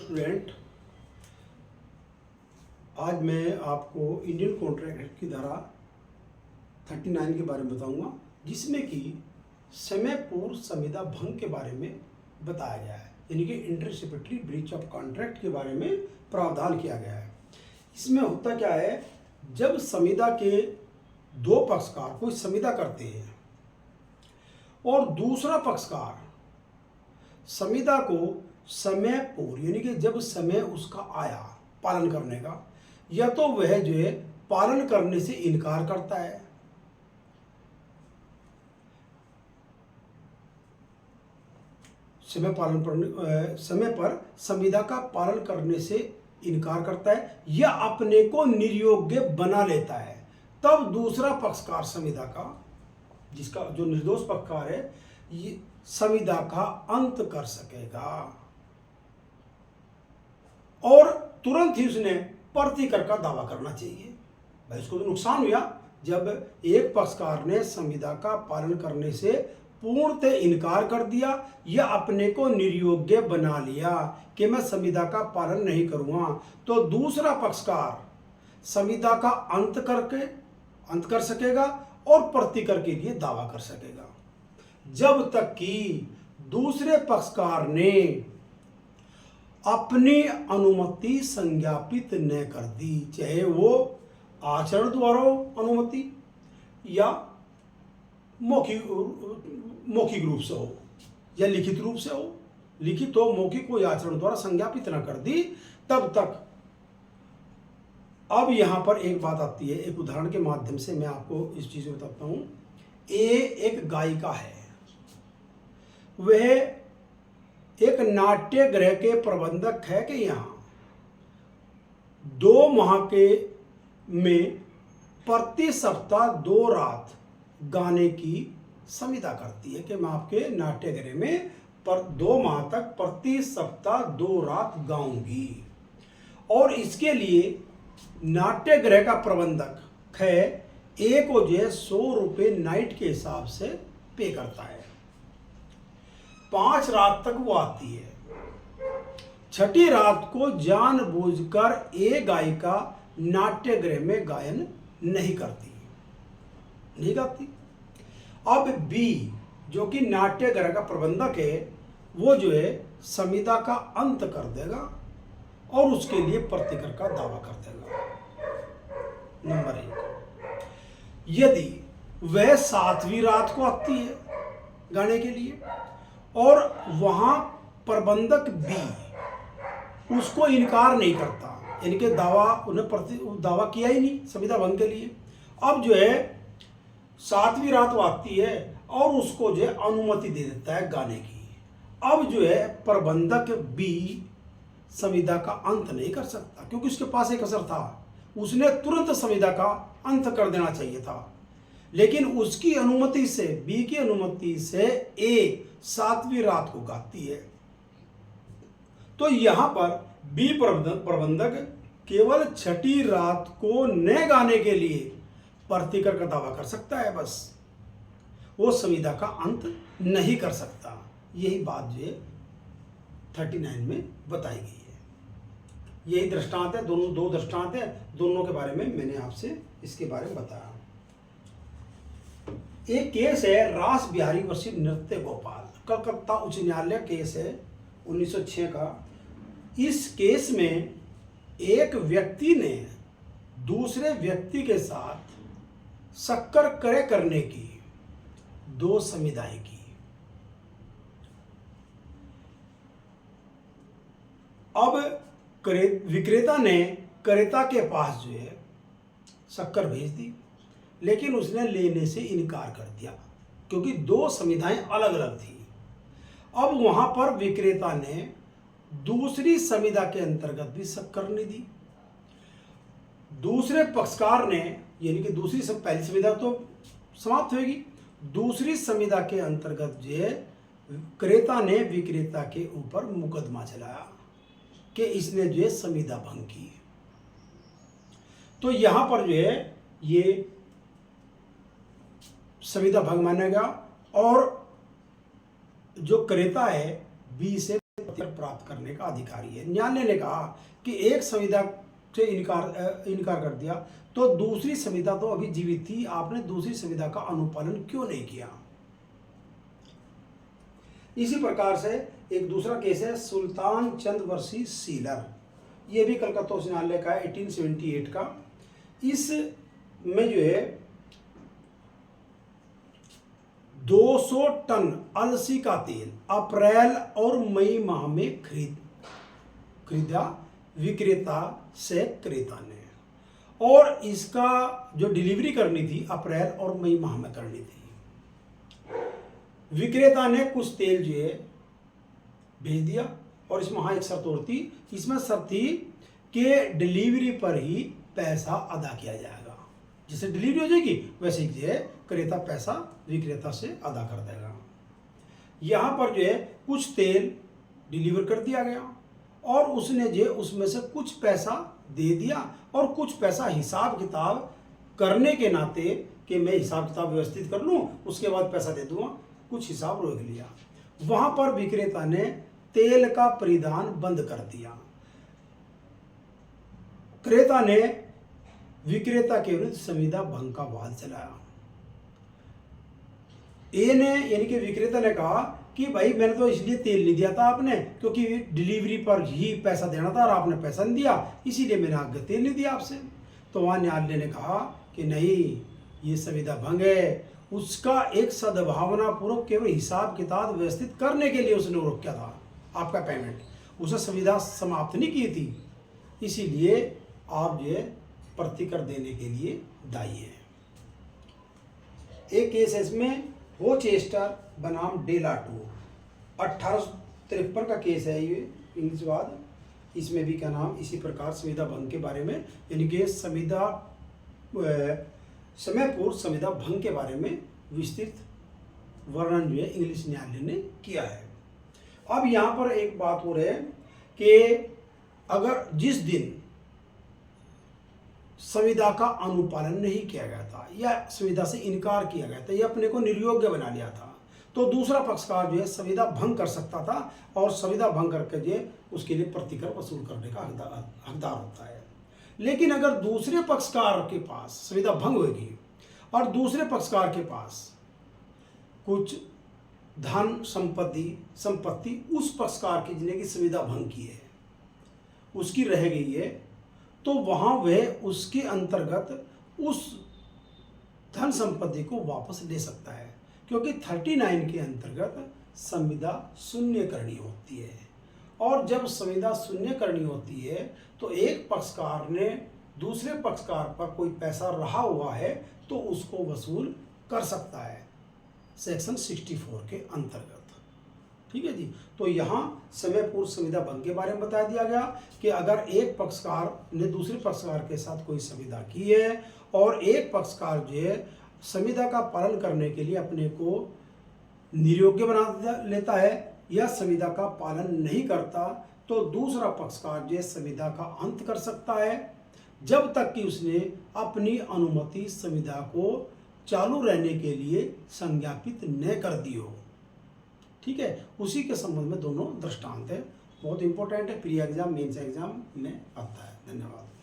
Student, आज मैं आपको इंडियन कॉन्ट्रैक्ट एक्ट की धारा 39 के बारे में बताऊंगा, जिसमें कि समय पूर्व संविदा भंग के बारे में बताया गया है, यानी कि इंटरसिपेटरी ब्रीच ऑफ कॉन्ट्रैक्ट के बारे में प्रावधान किया गया है। इसमें होता क्या है, जब संविदा के दो पक्षकार कोई संविदा करते हैं और दूसरा पक्षकार संविदा को समय पूर्व, यानी कि जब समय उसका आया पालन करने का, या तो वह जो है पालन करने से इनकार करता है, समय पर संविदा का पालन करने से इनकार करता है या अपने को निर्योग्य बना लेता है, तब दूसरा पक्षकार संविदा का, जिसका जो निर्दोष पक्षकार है, ये संविदा का अंत कर सकेगा और तुरंत ही उसने प्रतिकर का दावा करना चाहिए। भाई उसको तो नुकसान हुआ जब एक पक्षकार ने संविदा का पालन करने से पूर्णतः इनकार कर दिया या अपने को निर्योग्य बना लिया कि मैं संविदा का पालन नहीं करूँगा, तो दूसरा पक्षकार संविदा का अंत कर सकेगा और प्रतिकर के लिए दावा कर सकेगा, जब तक कि दूसरे पक्षकार ने अपनी अनुमति संज्ञापित न कर दी, चाहे वो आचरण द्वारा अनुमति या मौखिक रूप से हो या लिखित रूप से हो, लिखित हो, मौखिक हो या आचरण द्वारा संज्ञापित न कर दी, तब तक। अब यहां पर एक बात आती है, एक उदाहरण के माध्यम से मैं आपको इस चीज में बताता हूं। एक गायिका है, वह एक नाट्य गृह के प्रबंधक है कि यहाँ 2 माह के में प्रति सप्ताह 2 रात गाने की संविदा करती है कि मैं आपके नाट्य गृह में 2 माह तक प्रति सप्ताह 2 रात गाऊंगी, और इसके लिए नाट्य गृह का प्रबंधक है एक को जो है 100 रुपये नाइट के हिसाब से पे करता है। 5 रात तक वो आती है। 6ठी रात को जानबूझकर एक गायिका नाट्य गृह में गायन नहीं करती, नहीं गाती। अब बी, जो कि नाट्य गृह का प्रबंधक है, वो जो है संविदा का अंत कर देगा और उसके लिए प्रतिकर का दावा कर देगा। नंबर 1, यदि वह 7वीं रात को आती है गाने के लिए और वहां प्रबंधक बी उसको इनकार नहीं करता, यानी कि दावा किया ही नहीं संविदा भंग के लिए, अब जो है 7वीं रात वो आती है और उसको जो है अनुमति दे देता है गाने की, अब जो है प्रबंधक बी संविदा का अंत नहीं कर सकता, क्योंकि उसके पास एक असर था, उसने तुरंत संविदा का अंत कर देना चाहिए था, लेकिन उसकी अनुमति से, बी की अनुमति से ए 7वीं रात को गाती है, तो यहां पर बी प्रबंधक केवल 6ठी रात को न गाने के लिए प्रतिकर का दावा कर सकता है, बस वो संविदा का अंत नहीं कर सकता। यही बात जो है 39 में बताई गई है। यही दृष्टांत है, दो दृष्टांत है, दोनों के बारे में मैंने आपसे इसके बारे में बताया। एक केस है रास बिहारी वर्षित नृत्य गोपाल, कलकत्ता उच्च न्यायालय केस है 1906 का। इस केस में एक व्यक्ति ने दूसरे व्यक्ति के साथ शक्कर क्रय करने की 2 संविदाएं की। अब विक्रेता ने क्रेता के पास जो है शक्कर भेज दी, लेकिन उसने लेने से इनकार कर दिया क्योंकि 2 संविधाएं अलग अलग थी। अब वहां पर विक्रेता ने दूसरी संविदा के अंतर्गत भी शक्कर नहीं दी। दूसरे पक्षकार ने, यानी कि पहली संविदा तो समाप्त होगी, दूसरी संविदा के अंतर्गत जो है क्रेता ने विक्रेता के ऊपर मुकदमा चलाया कि इसने जो है संविदा भंग की। तो यहां पर जो है ये संविदा भंग मानेगा और जो क्रेता है बी से प्रतिकर प्राप्त करने का अधिकारी है। न्यायालय ने कहा कि एक संविदा से इनकार कर दिया तो दूसरी संविदा तो अभी जीवित थी, आपने दूसरी संविदा का अनुपालन क्यों नहीं किया। इसी प्रकार से एक दूसरा केस है सुल्तान चंद वर्सी सीलर, ये भी कलकत्ता उच्च न्यायालय का 1878 का। इसमें जो है 200 टन अलसी का तेल अप्रैल और मई माह में खरीदा विक्रेता से क्रेता ने, और इसका जो डिलीवरी करनी थी अप्रैल और मई माह में करनी थी। विक्रेता ने कुछ तेल जो है भेज दिया, और इसमें हाँ एक शर्त और थी, इसमें शर्त थी कि डिलीवरी पर ही पैसा अदा किया जाएगा। जैसे डिलीवरी हो जाएगी वैसे ही जो है क्रेता पैसा विक्रेता से अदा कर देगा। यहाँ पर जो है कुछ तेल डिलीवर कर दिया गया और उसने जो उसमें से कुछ पैसा दे दिया और कुछ पैसा हिसाब किताब करने के नाते कि मैं हिसाब किताब व्यवस्थित कर लूँ उसके बाद पैसा दे दूँगा, कुछ हिसाब रोक लिया। वहाँ पर विक्रेता ने तेल का परिधान बंद कर दिया। क्रेता ने विक्रेता के विरुद्ध संविदा भंग का वाद चलाया। ए ने यानी कि विक्रेता ने कहा कि भाई मैंने तो इसलिए तेल नहीं दिया था आपने क्योंकि डिलीवरी पर ही पैसा देना था और आपने पैसा नहीं दिया, इसीलिए मैंने आगे तेल नहीं दिया आपसे। तो वहाँ न्यायालय ने कहा कि नहीं, ये संविदा भंग है। उसका एक सद्भावना पूर्वक केवल हिसाब किताब व्यवस्थित करने के लिए उसने रोक किया था आपका पेमेंट, उसे संविदा समाप्त नहीं की थी, इसीलिए आप ये प्रतिकर देने के लिए दायी है। एक केस है इसमें रोचेस्टर बनाम डेलाटूर 1853 का केस है ये इंग्लिशवाद। इसमें भी क्या नाम इसी प्रकार संविदा भंग के बारे में यानी कि समय पूर्व संविदा भंग के बारे में विस्तृत वर्णन जो है इंग्लिश न्यायालय ने किया है। अब यहाँ पर एक बात हो रही है कि अगर जिस दिन संविदा का अनुपालन नहीं किया गया था या संविदा से इनकार किया गया था या अपने को निर्योग्य बना लिया था तो दूसरा पक्षकार जो है संविदा भंग कर सकता था और संविदा भंग करके जो उसके लिए प्रतिकर वसूल करने का हकदार होता है। लेकिन अगर दूसरे पक्षकार के पास संविदा भंग होगी और दूसरे पक्षकार के पास कुछ धन संपत्ति उस पक्षकार की जिन्हें की संविदा भंग की है उसकी रह गई है, तो वहाँ वह उसके अंतर्गत उस धन संपत्ति को वापस ले सकता है, क्योंकि 39 के अंतर्गत संविदा शून्य करनी होती है। और जब संविदा शून्य करनी होती है तो एक पक्षकार ने दूसरे पक्षकार पर कोई पैसा रहा हुआ है तो उसको वसूल कर सकता है सेक्शन 64 के अंतर्गत। ठीक है जी। तो यहाँ समय पूर्व संविदा भंग के बारे में बता दिया गया कि अगर एक पक्षकार ने दूसरे पक्षकार के साथ कोई संविदा की है और एक पक्षकार जो है संविदा का पालन करने के लिए अपने को निर्योग्य बना लेता है या संविदा का पालन नहीं करता, तो दूसरा पक्षकार जो है संविदा का अंत कर सकता है जब तक कि उसने अपनी अनुमति संविदा को चालू रहने के लिए संज्ञापित न कर दी हो। ठीक है, उसी के संबंध में दोनों दृष्टांत है, बहुत इंपॉर्टेंट है, प्री एग्जाम मेंस एग्जाम में आता है। धन्यवाद।